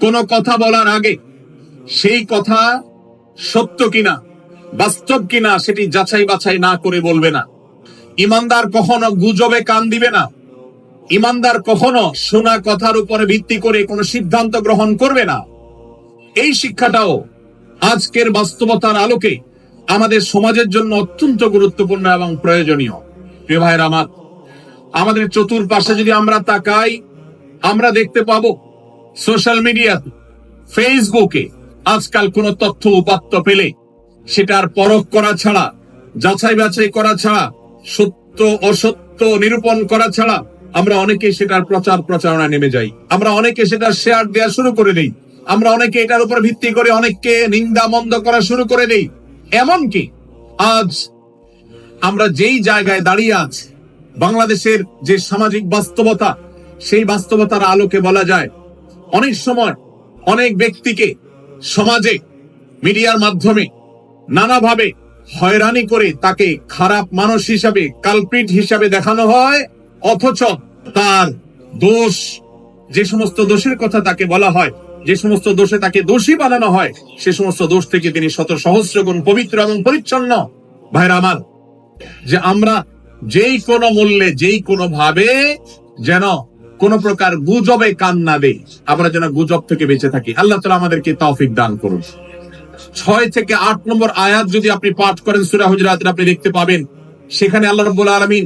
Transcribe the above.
কোন কথা বলার আগে সেই কথা সত্য কিনা, বাস্তব কিনা সেটি যাচাই বাছাই না করে বলবে না। ইমানদার কখনো গুজবে কান দিবে না। ইমানদার কখনো শোনা কথার উপরে ভিত্তি করে কোনো সিদ্ধান্ত গ্রহণ করবে না। এই শিক্ষাটাও আজকের বাস্তবতার আলোকে আমাদের সমাজের জন্য অত্যন্ত গুরুত্বপূর্ণ এবং প্রয়োজনীয়। প্রিয় ভাইরা আমার, আমাদের চতুর্পাশে যদি আমরা তাকাই, আমরা দেখতে পাবো সোশ্যাল মিডিয়াতে, ফেসবুকে আজকাল কোন তথ্য উপাত্ত পেলে সেটার পরখ করা ছাড়া, যাচাই বাছাই করা ছাড়া, সত্য অসত্য নিরূপণ করা ছাড়া আমরা অনেকে সেটার প্রচার প্রচারণা নেমে যাই। আমরা অনেকে সেটা শেয়ার দেওয়া শুরু করে দেই। আমরা অনেকে এটার উপর ভিত্তি করে অনেককে নিন্দা মন্দ করা শুরু করে দেই। এমনকি আজ আমরা যেই জায়গায় দাঁড়িয়ে আছি, বাংলাদেশের যে সামাজিক বাস্তবতা, সেই বাস্তবতার আলোকে বলা যায় অনেক সময় অনেক ব্যক্তিকে সমাজে মিডিয়ার মাধ্যমে নানাভাবে হয়রানি করে তাকে খারাপ মানুষ হিসাবে, কালপ্রিট হিসাবে দেখানো হয়, অথচ তার দোষ, যে সমস্ত দোষের কথা তাকে বলা হয়, যে সমস্ত দোষে তাকে দোষী বানানো হয়, সে সমস্ত দোষ থেকে তিনি শত সহস্র গুণ পবিত্র এবং পরিচ্ছন্ন। ভাইরা আমার, যে আমরা যেই কোনো মূল্যে, যেই কোনো ভাবে যেন কোন প্রকার গুজবে কান না দেই, আমরা যেন গুজব থেকে বেঁচে থাকি। আল্লাহ তাআলা আমাদেরকে তৌফিক দান করুন। 6 থেকে 8 নম্বর আয়াত যদি আপনি পাঠ করেন সূরা হুজুরাতের, আপনি দেখতে পাবেন সেখানে আল্লাহ রাব্বুল আলামিন